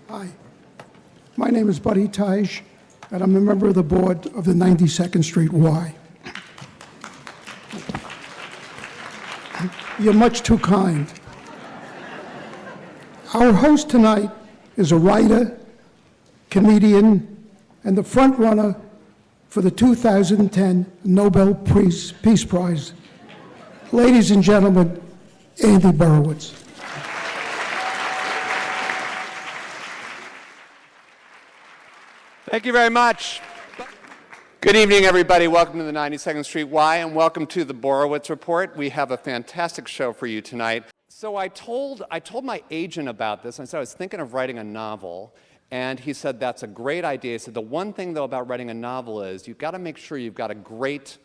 Hi, my name is Buddy Taj, and I'm a member of the board of the 92nd Street Y. You're much too kind. Our host tonight is a writer, comedian, and the front runner for the 2010 Nobel Peace Prize. Ladies and gentlemen, Andy Borowitz. Thank you very much. Good evening, everybody. Welcome to the 92nd Street Y, and welcome to the Borowitz Report. We have a fantastic show for you tonight. So I told my agent about this, and I said I was thinking of writing a novel, and he said, that's a great idea. He said, the one thing, though, about writing a novel is you've got to make sure you've got a great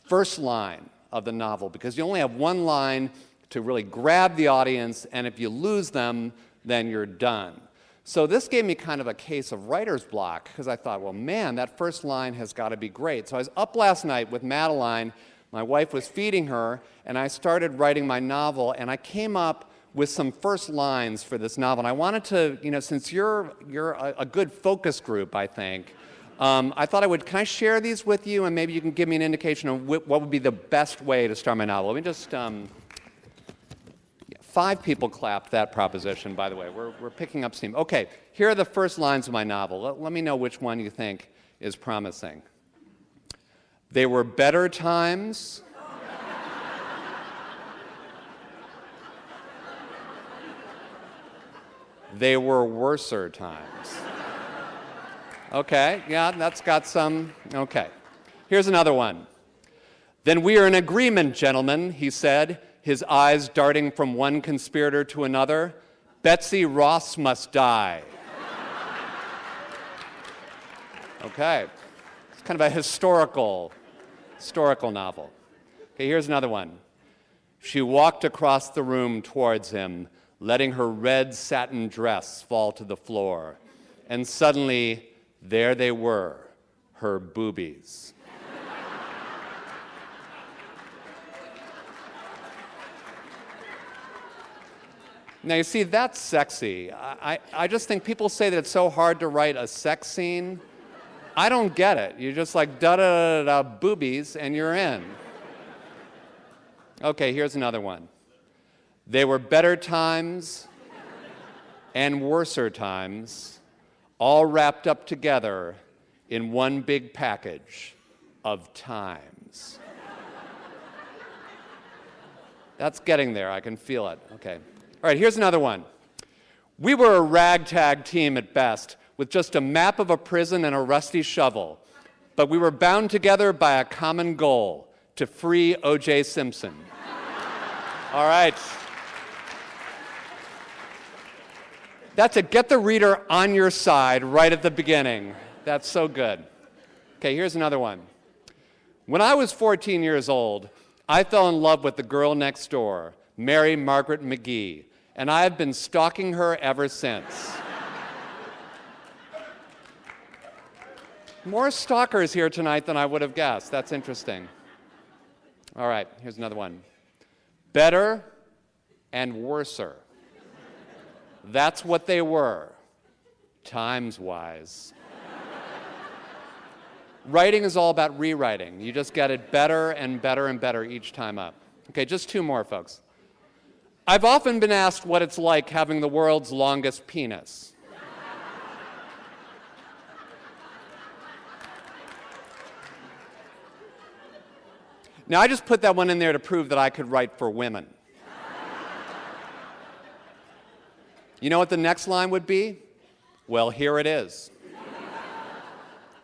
first line of the novel, because you only have one line to really grab the audience, and if you lose them, then you're done. So this gave me kind of a case of writer's block, because I thought, well, man, that first line has got to be great. So I was up last night with Madeline. My wife was feeding her, and I started writing my novel, and I came up with some first lines for this novel. And I wanted to, since you're a good focus group, I think, I thought can I share these with you, and maybe you can give me an indication of what would be the best way to start my novel. Let me just... 5 people clapped that proposition, by the way. We're picking up steam. Okay, here are the first lines of my novel. Let me know which one you think is promising. They were better times. They were worser times. Okay, yeah, that's got some. Okay. Here's another one. Then we are in agreement, gentlemen, he said, his eyes darting from one conspirator to another. Betsy Ross must die. Okay. It's kind of a historical novel. Okay, here's another one. She walked across the room towards him, letting her red satin dress fall to the floor. And suddenly, there they were, her boobies. Now, you see, that's sexy. I just think people say that it's so hard to write a sex scene. I don't get it. You're just like, da-da-da-da, boobies, and you're in. Okay, here's another one. They were better times and worser times, all wrapped up together in one big package of times. That's getting there. I can feel it. Okay. All right, here's another one. We were a ragtag team at best, with just a map of a prison and a rusty shovel. But we were bound together by a common goal, to free O.J. Simpson. All right. That's to get the reader on your side right at the beginning. That's so good. Okay, here's another one. When I was 14 years old, I fell in love with the girl next door, Mary Margaret McGee, and I have been stalking her ever since. More stalkers here tonight than I would have guessed. That's interesting. All right, here's another one. Better and worser. That's what they were, times-wise. Writing is all about rewriting. You just get it better and better and better each time up. Okay, just 2 more, folks. I've often been asked what it's like having the world's longest penis. Now, I just put that one in there to prove that I could write for women. You know what the next line would be? Well, here it is.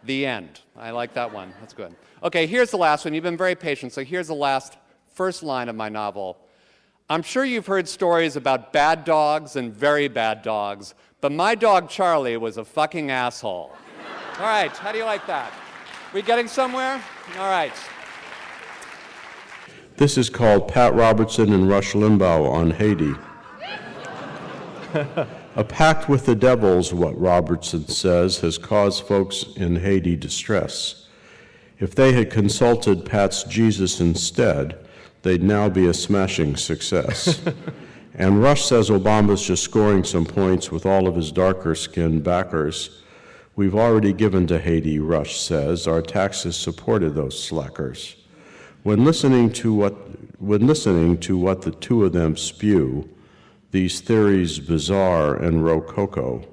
The end. I like that one. That's good. Okay, here's the last one. You've been very patient, so here's the first line of my novel. I'm sure you've heard stories about bad dogs and very bad dogs, but my dog Charlie was a fucking asshole. All right, how do you like that? We getting somewhere? All right. This is called Pat Robertson and Rush Limbaugh on Haiti. A pact with the devils, what Robertson says, has caused folks in Haiti distress. If they had consulted Pat's Jesus instead, they'd now be a smashing success. And Rush says Obama's just scoring some points with all of his darker-skinned backers. We've already given to Haiti, Rush says. Our taxes supported those slackers. When listening to what the two of them spew, these theories bizarre and rococo,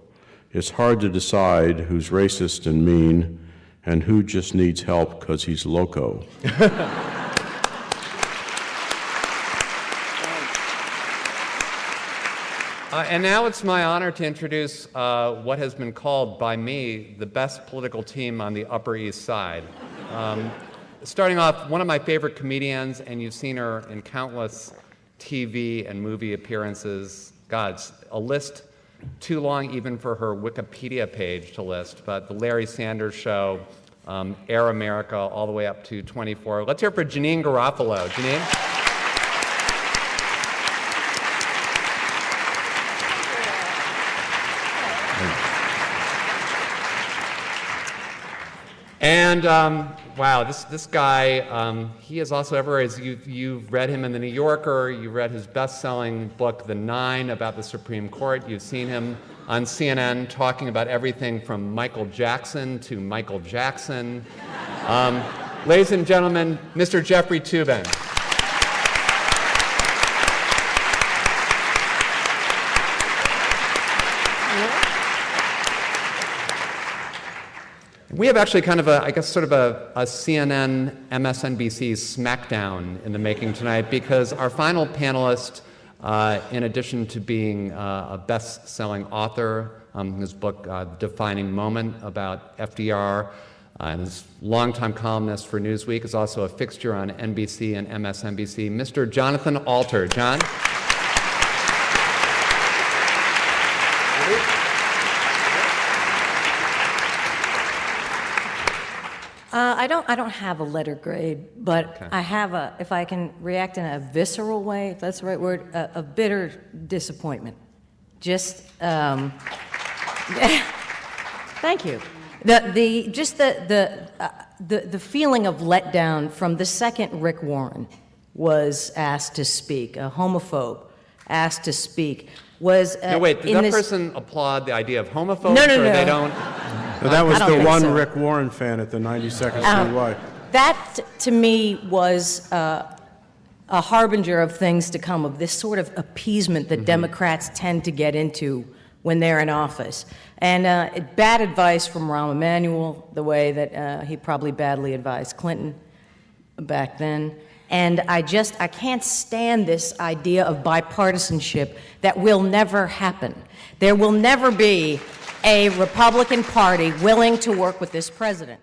it's hard to decide who's racist and mean and who just needs help because he's loco. And now it's my honor to introduce what has been called by me the best political team on the Upper East Side. Starting off, one of my favorite comedians, and you've seen her in countless TV and movie appearances. God, it's a list too long even for her Wikipedia page to list, but The Larry Sanders Show, Air America, all the way up to 24. Let's hear it for Janeane Garofalo. Janeane? And wow, this guy, he is also everywhere. You've read him in The New Yorker, you've read his best-selling book, The Nine, about the Supreme Court. You've seen him on CNN talking about everything from Michael Jackson to Michael Jackson. Ladies and gentlemen, Mr. Jeffrey Toobin. We have actually kind of a CNN, MSNBC smackdown in the making tonight, because our final panelist, in addition to being a best-selling author, his book, Defining Moment, about FDR, and his longtime columnist for Newsweek, is also a fixture on NBC and MSNBC, Mr. Jonathan Alter. John? I don't have a letter grade, but okay. I have if I can react in a visceral way, if that's the right word, a bitter disappointment. Just, thank you. The feeling of letdown from the second Rick Warren was asked to speak, a homophobe asked to speak, was no, wait, did that person applaud the idea of homophobes? No. They don't. No, that was the one Rick Warren fan at the 92nd Street Y. That, to me, was a harbinger of things to come, of this sort of appeasement that Democrats tend to get into when they're in office. And bad advice from Rahm Emanuel, the way that he probably badly advised Clinton back then. And I can't stand this idea of bipartisanship that will never happen. There will never be a Republican Party willing to work with this president.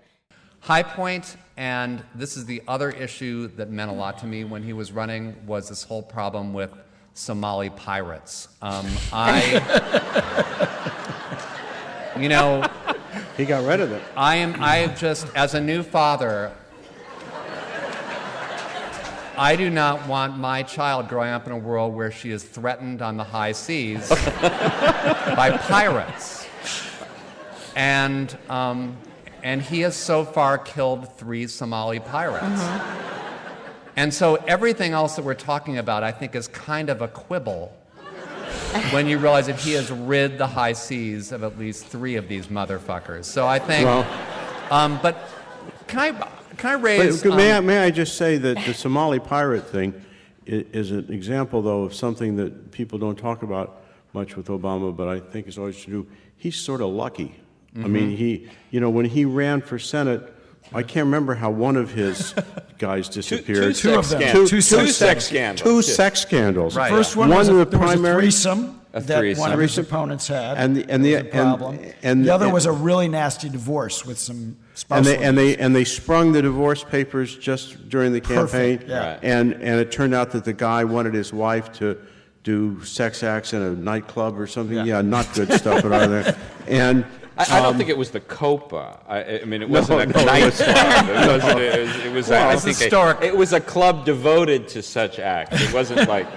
High point, and this is the other issue that meant a lot to me when he was running, was this whole problem with Somali pirates. He got rid of it. I just, as a new father, I do not want my child growing up in a world where she is threatened on the high seas by pirates. And he has so far killed 3 Somali pirates. And so everything else that we're talking about, I think, is kind of a quibble when you realize that he has rid the high seas of at least 3 of these motherfuckers. So I think, but can I raise... May I just say that the Somali pirate thing is an example, though, of something that people don't talk about much with Obama, but I think is always true. He's sort of lucky. I mean, when he ran for Senate, I can't remember how one of his guys disappeared. Two of them. Two sex scandals. 2 sex scandals. Right. First one was a threesome that one of his opponents had. And the problem. And the other was a really nasty divorce with some spousal and they sprung the divorce papers just during the campaign. Perfect, yeah. And it turned out that the guy wanted his wife to do sex acts in a nightclub or something. Yeah, not good stuff around there. And I don't think it was the Copa. I mean, it wasn't a nightclub. It was I think historic. It was a club devoted to such acts. It wasn't like...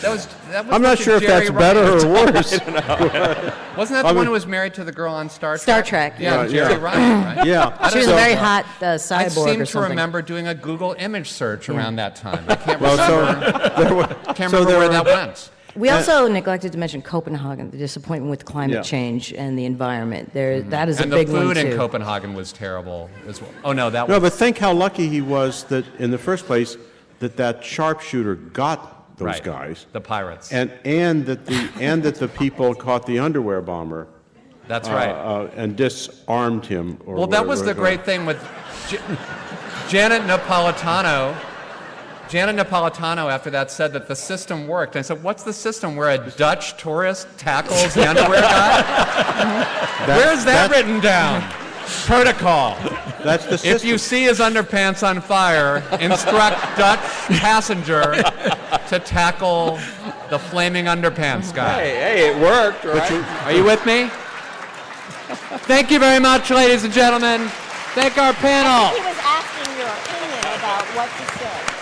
That was I'm not sure if that's better or worse. Wasn't that the one who was married to the girl on Star Trek? Star Trek. Yeah, Jerry Ryan, right? Yeah. She was a very hot cyborg I seem or to something. remember doing a Google image search around that time. I can't remember, where that went. We also neglected to mention Copenhagen, the disappointment with climate Yeah. change and the environment. That is And a big the one, food in too. Copenhagen was terrible as well. Oh, no, that No, was... but think how lucky he was that, in the first place, that sharpshooter got those Right. guys, The pirates. and that the people caught the underwear bomber. That's right. And disarmed him. Or Well, that was the whatever. great thing with Janet Napolitano. Janet Napolitano, after that, said that the system worked. And I said, what's the system where a Dutch tourist tackles the underwear guy? Where's that written down? Protocol. That's the system. If you see his underpants on fire, instruct Dutch passenger to tackle the flaming underpants guy. Hey, it worked, right? Are you with me? Thank you very much, ladies and gentlemen. Thank our panel. He was asking your opinion about what to say.